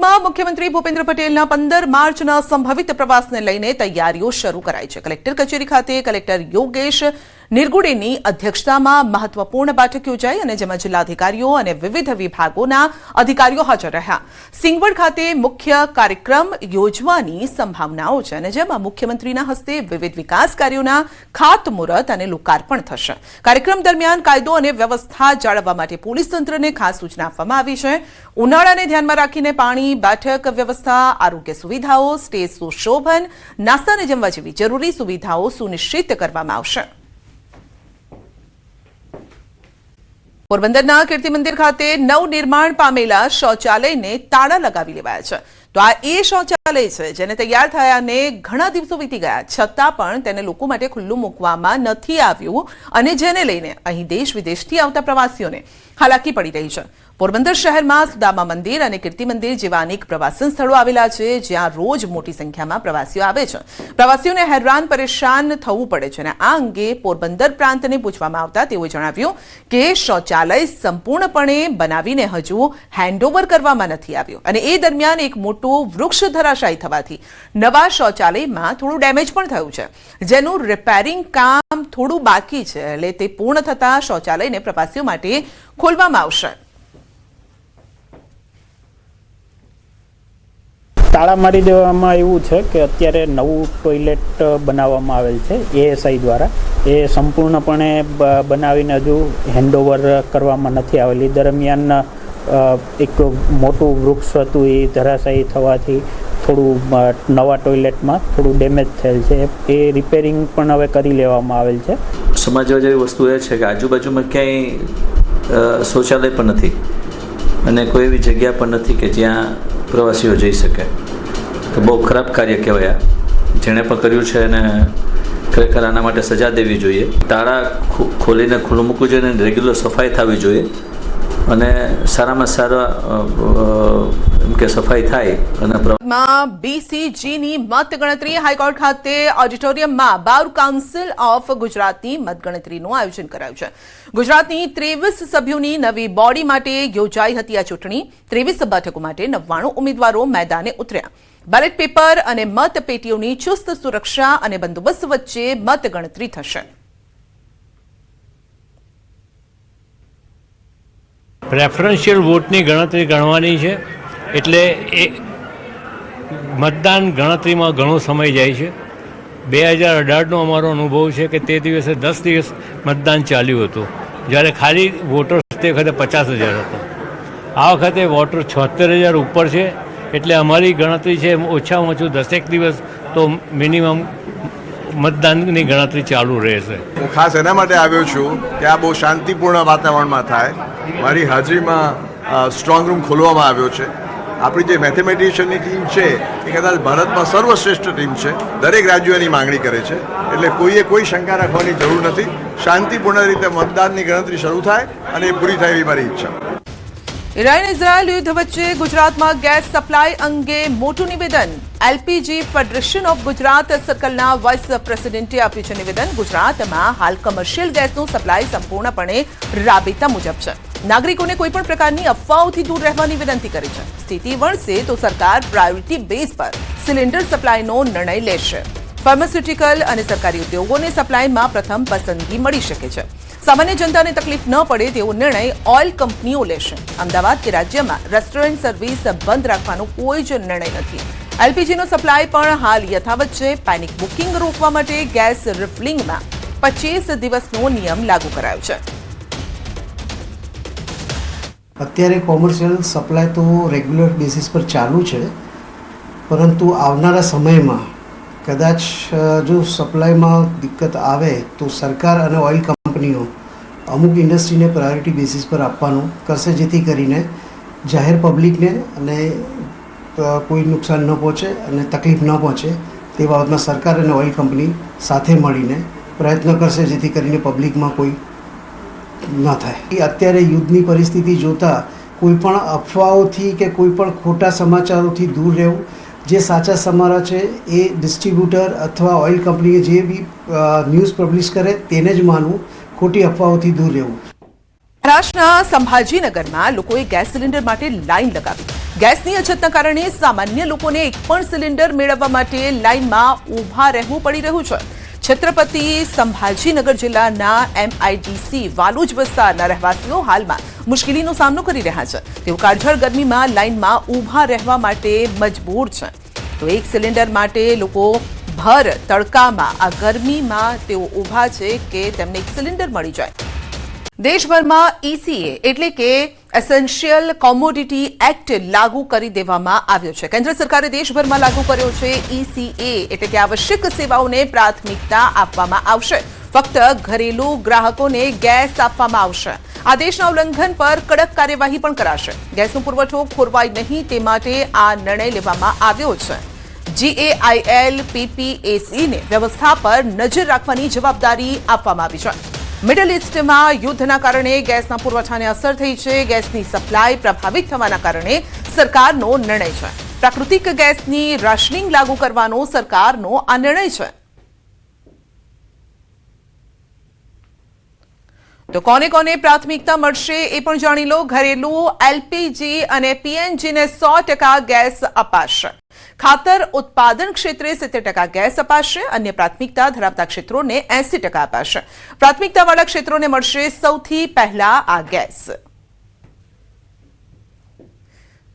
રાજ્યમાં મુખ્યમંત્રી ભૂપેન્દ્ર પટેલના 15 માર્ચના સંભવિત પ્રવાસને લઈને તૈયારીઓ શરૂ કરાઈ છે। કલેક્ટર કચેરી ખાતે કલેક્ટર યોગેશ નિર્ગુડેની અધ્યક્ષતામાં મહત્વપૂર્ણ બેઠક યોજાઈ અને જેમાં જિલ્લાધિકારીઓ અને વિવિધ વિભાગોના અધિકારીઓ હાજર રહ્યા। સિંગવડ ખાતે મુખ્ય કાર્યક્રમ યોજવાની સંભાવનાઓ છે અને જેમાં મુખ્યમંત્રીના હસ્તે વિવિધ વિકાસ કાર્યોના ખાતમુહૂર્ત અને લોકાર્પણ થશે। કાર્યક્રમ દરમિયાન કાયદો અને વ્યવસ્થા જાળવવા માટે પોલીસ તંત્રને ખાસ સૂચના આપવામાં આવી છે। ઉનાળાને ધ્યાનમાં રાખીને પાણી, બેઠક વ્યવસ્થા, આરોગ્ય સુવિધાઓ, સ્ટેજ સુશોભન, નાસ્તા અને જમવા જેવી જરૂરી સુવિધાઓ સુનિશ્ચિત કરવામાં આવશે। પોરબંદરના કીર્તિ મંદિર ખાતે નવનિર્માણ પામેલા શૌચાલયને તાળા લગાવી લેવાયા છે। તો આ એ શૌચાલય છે જેને તૈયાર થયાને ઘણા દિવસો વીતી ગયા છતાં પણ તેને લોકો માટે ખુલ્લું મૂકવામાં નથી આવ્યું અને જેને લઈને અહીં દેશ વિદેશથી આવતા પ્રવાસીઓને હાલાકી પડી રહી છે। પોરબંદર શહેરમાં સુદામા મંદિર અને કીર્તિ મંદિર જેવા અનેક પ્રવાસન સ્થળો આવેલા છે જ્યાં રોજ મોટી સંખ્યામાં પ્રવાસીઓ આવે છે। પ્રવાસીઓને હેરાન પરેશાન થવું પડે છે અને આ અંગે પોરબંદર પ્રાંતને પૂછવામાં આવતા તેઓએ જણાવ્યું કે શૌચાલય સંપૂર્ણપણે બનાવીને હજુ હેન્ડઓવર કરવામાં નથી આવ્યું અને એ દરમિયાન એક મોટું વૃક્ષ ધરાશાયી થવાથી નવા શૌચાલયમાં થોડું ડેમેજ પણ થયું છે જેનું રિપેરિંગ કામ થોડું બાકી છે એટલે તે પૂર્ણ થતા શૌચાલયને પ્રવાસીઓ માટે ખોલવામાં આવશે। તાળા મારી દેવામાં એવું છે કે અત્યારે નવું ટોયલેટ બનાવવામાં આવેલ છે એએસઆઈ દ્વારા। એ સંપૂર્ણપણે બનાવીને હજુ હેન્ડઓવર કરવામાં નથી આવેલી। દરમિયાન એક મોટું વૃક્ષ હતું એ ધરાશાયી થવાથી થોડું નવા ટોયલેટમાં થોડું ડેમેજ થયેલ છે। એ રિપેરિંગ પણ હવે કરી લેવામાં આવેલ છે। સમજવા જેવી વસ્તુ એ છે કે આજુબાજુમાં ક્યાંય શૌચાલય પણ નથી અને કોઈ એવી જગ્યા પણ નથી કે જ્યાં પ્રવાસીઓ જઈ શકે। તો બહુ ખરાબ કાર્ય કહેવાય। જેણે પણ કર્યું છે એને ખરેખર આના માટે સજા દેવી જોઈએ। તાળા ખોલીને ખુલ્લું મૂકવું જોઈએ અને રેગ્યુલર સફાઈ થવી જોઈએ અને સારામાં સારા એમ કે સફાઈ થાય અને બીસીજીની મતગણતરી હાઈકોર્ટ ખાતે ઓડિટોરિયમમાં બાર કાઉન્સિલ ઓફ ગુજરાતની મતગણતરીનું આયોજન કરાયું છે। ગુજરાતની 23 સભ્યોની નવી બોડી માટે યોજાઈ હતી આ ચૂંટણી। 23 બેઠકો માટે 99 ઉમેદવારો મેદાને ઉતર્યા। બેલેટ પેપર અને મતપેટીઓની ચુસ્ત સુરક્ષા અને બંદોબસ્ત વચ્ચે મતગણતરી થશે। પ્રેફરન્શિયલ વોટની ગણતરી ગણવાની છે એટલે એ મતદાન ગણતરીમાં ઘણો સમય જાય છે। 2018નો અમારો અનુભવ છે કે તે દિવસે 10 દિવસ મતદાન ચાલ્યું હતું જ્યારે ખાલી વોટર્સ તે વખતે 50,000 હતો। આ વખતે વોટર 76,000 ઉપર છે એટલે અમારી ગણતરી છે ઓછામાં ઓછું 10 દિવસ તો મિનિમમ મતદાનની ગણતરી ચાલુ રહેશે। હું ખાસ એના માટે આવ્યો છું કે આ બહુ શાંતિપૂર્ણ વાતાવરણમાં થાય। મારી હાજરીમાં સ્ટ્રોંગ રૂમ ખોલવામાં આવ્યો છે। આપણી જે મેથેમેટિશિયનની ટીમ છે એ કદાચ ભારતમાં સર્વશ્રેષ્ઠ ટીમ છે। દરેક રાજ્યો એની માંગણી કરે છે એટલે કોઈએ કોઈ શંકા રાખવાની જરૂર નથી। શાંતિપૂર્ણ રીતે મતદાનની ગણતરી શરૂ થાય અને એ પૂરી થાય એવી મારી ઈચ્છા। ઈરાન ઇઝરાયલ યુદ્ધ વચ્ચે ગુજરાતમાં ગેસ સપ્લાય અંગે મોટું નિવેદન। એલપીજી ફેડરેશન ઓફ ગુજરાત સર્કલના વાઇસ પ્રેસિડેન્ટે આપ્યું છે નિવેદન। ગુજરાતમાં હાલ કમર્શિયલ ગેસનું સપ્લાય સંપૂર્ણપણે રાબેતા મુજબ છે। નાગરિકોને કોઈપણ પ્રકારની અફવાઓથી દૂર રહેવાની વિનંતી કરી છે। સ્થિતિ વણસે તો સરકાર પ્રાયોરિટી બેઝ પર સિલિન્ડર સપ્લાયનો નિર્ણય લેશે। ફાર્માસ્યુટિકલ અને સરકારી ઉદ્યોગોને સપ્લાયમાં પ્રથમ પસંદગી મળી શકે છે। સામાન્ય જનતાને તકલીફ ન પડે તેવો નિર્ણય ઓઇલ કંપનીઓ લેશે। અમદાવાદ કે રાજ્યમાં રેસ્ટોરન્ટ સર્વિસ બંધ રાખવાનો કોઈ જ નિર્ણય નથી। એલપીજીનો સપ્લાય પણ હાલ યથાવત છે। પેનિક બુકિંગ રોકવા માટે ગેસ રિફિલિંગમાં 25 દિવસનો નિયમ લાગુ કરાયો છે। અત્યારે કોમર્શિયલ સપ્લાય તો રેગ્યુલર બેસિસ પર ચાલુ છે પરંતુ આવનારા સમયમાં કદાચ જો સપ્લાયમાં દિક્કત આવે તો સરકાર અને ઓઇલ કંપનીઓ અમુક ઇન્ડસ્ટ્રીને પ્રાયોરિટી બેસિસ પર આપવાનું કરશે જેથી કરીને જાહેર પબ્લિકને અને કોઈ નુકસાન ન પહોંચે અને તકલીફ ન પહોંચે તે બાબતમાં સરકાર અને ઓઇલ કંપની સાથે મળીને પ્રયત્ન કરશે જેથી કરીને પબ્લિકમાં કોઈ ન થાય। અત્યારે યુદ્ધની પરિસ્થિતિ જોતાં કોઈપણ અફવાઓથી કે કોઈપણ ખોટા સમાચારોથી દૂર રહેવું। જે સાચા સમાચાર છે એ ડિસ્ટ્રીબ્યુટર અથવા ઓઇલ કંપનીએ જે બી ન્યૂઝ પબ્લિશ કરે તેને જ માનવું, ખોટી અફવાઓથી દૂર રહેવું। મહારાષ્ટ્રના સંભાજીનગરમાં લોકોએ ગેસ સિલિન્ડર માટે લાઈન લગાવી। ગેસની અછતના કારણે સામાન્ય લોકોને એક પણ સિલિન્ડર મેળવવા માટે લાઇનમાં ઊભા રહેવું પડી રહ્યું છે. છત્રપતિ સંભાજીનગર જિલ્લાના MIDC વાલુજ વિસ્તારના રહેવાસીઓ હાલમાં મુશ્કેલીનો સામનો કરી રહ્યા છે. તેઓ કાળઝાળ ગરમીમાં લાઇનમાં ઊભા રહેવા માટે મજબૂર છે. તો એક સિલિન્ડર માટે લોકો ભર તડકામાં આ ગરમીમાં તેઓ ઊભા છે કે તેમને એક સિલિન્ડર મળી જાય. દેશભરમાં ECA એટલે કે એસેન્શિયલ કોમોડિટી એક્ટ લાગુ કરી દેવામાં આવ્યો છે. કેન્દ્ર સરકારે દેશભરમાં લાગુ કર્યો છે ECA એટલે કે આવશ્યક સેવાઓને પ્રાથમિકતા આપવામાં આવશે. ફક્ત ઘરેલું ગ્રાહકોને ગેસ આપવામાં આવશે. આદેશના ઉલ્લંઘન પર કડક કાર્યવાહી પણ કરાશે. ગેસનો પુરવઠો ખોરવાય નહીં તે માટે આ નિર્ણય લેવામાં આવ્યો છે. GAIL PPAC ને વ્યવસ્થા પર નજર રાખવાની જવાબદારી આપવામાં આવી છે. મિડલ ઇસ્ટમાં યુદ્ધના કારણે ગેસના પુરવઠાને અસર થઈ છે. ગેસની સપ્લાય પ્રભાવિત થવાના કારણે સરકારનો નિર્ણય છે. પ્રાકૃતિક ગેસની રાશનિંગ લાગુ કરવાનો સરકારનો આ નિર્ણય છે. તો કોને કોને પ્રાથમિકતા મળશે એ પણ જાણી લો. ઘરેલું LPG અને PNG ને 100% ગેસ અપાશે. ખાતર ઉત્પાદન ક્ષેત્રે 70% ગેસ અપાશે. અન્ય પ્રાથમિકતા ધરાવતા ક્ષેત્રોને 80% અપાશે. પ્રાથમિકતાવાળા ક્ષેત્રોને મળશે સૌથી પહેલા આ ગેસ.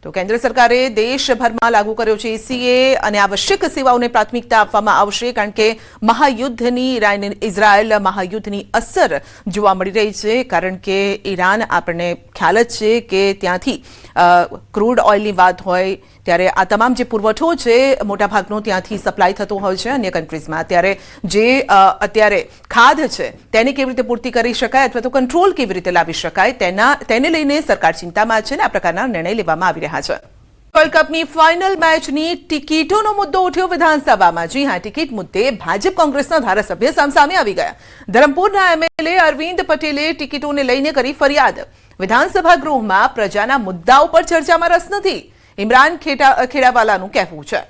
તો કેન્દ્ર સરકારે દેશભરમાં લાગુ કર્યો છે ECA અને આવશ્યક સેવાઓને પ્રાથમિકતા આપવામાં આવશે કારણ કે મહાયુદ્ધની ઇઝરાયલ મહાયુદ્ધની અસર જોવા મળી રહી છે. કારણ કે ઈરાન આપણને ખ્યાલ જ છે કે ત્યાંથી ક્રૂડ ઓઇલની વાત હોય ત્યારે આ તમામ જે પુરવઠો છે મોટાભાગનો ત્યાંથી સપ્લાય થતો હોય છે અન્ય કન્ટ્રીઝમાં. ત્યારે જે અત્યારે ખાધ છે તેને કેવી રીતે પૂર્તિ કરી શકાય અથવા તો કંટ્રોલ કેવી રીતે લાવી શકાય તેને લઈને સરકાર ચિંતામાં છે ને આ પ્રકારના નિર્ણય લેવામાં આવી રહ્યા છે. વર્લ્ડ કપની ફાઇનલ મેચની ટિકિટોનો મુદ્દો ઉઠ્યો વિધાનસભામાં. જી હા, ટિકિટ મુદ્દે ભાજપ કોંગ્રેસના ધારાસભ્ય સામે આવી ગયા. ધરમપુરના MLA અરવિંદ પટેલે ટિકિટોને લઈને કરી ફરિયાદ. વિધાનસભા ગૃહમાં પ્રજાના મુદ્દાઓ પર ચર્ચામાં રસ નથી. ઇમરાન ખેડાવાલાનું કહેવું છે.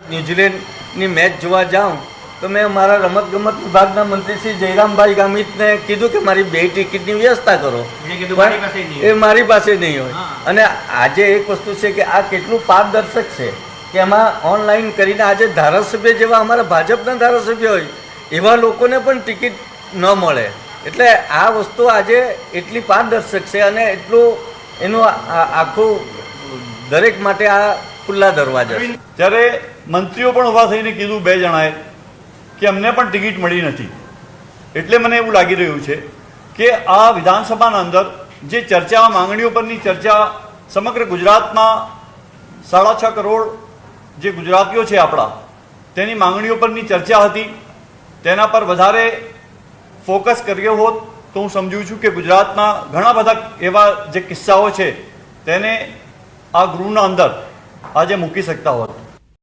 ન્યુઝીલેન્ડની મેચ જોવા જાઉં તો મેં મારા રમતગમત વિભાગના મંત્રી શ્રી જયરામભાઈ ગામિતને કીધું કે મારી 2 ટિકિટની વ્યવસ્થા કરો. એ મારી પાસે નહીં હોય. અને આજે એક વસ્તુ છે કે આ કેટલું પારદર્શક છે કે એમાં ઓનલાઈન કરીને આજે ધારાસભ્ય જેવા અમારા ભાજપના ધારાસભ્ય હોય એવા લોકોને પણ ટિકિટ ન મળે. એટલે આ વસ્તુ આજે એટલી પારદર્શક છે અને એટલું એનું આખું દરેક માટે આ ખુલ્લા દરવાજા છે. ત્યારે મંત્રીઓ પણ ઊભા થઈને કીધું 2 જણાએ કે અમને પણ ટિકિટ મળી નથી. એટલે મને એવું લાગી રહ્યું છે કે આ વિધાનસભાના અંદર જે ચર્ચા માંગણીઓ પરની ચર્ચા સમગ્ર ગુજરાતમાં 6.5 કરોડ જે ગુજરાતીઓ છે આપણા તેની માંગણીઓ પરની ચર્ચા હતી. તેના પર વધારે ફોકસ કર્યો હોત તો હું સમજું છું કે ગુજરાતમાં ઘણા બધા એવા જે કિસ્સાઓ છે તેને આ ગૃહના અંદર આજે મૂકી શકતા હોત.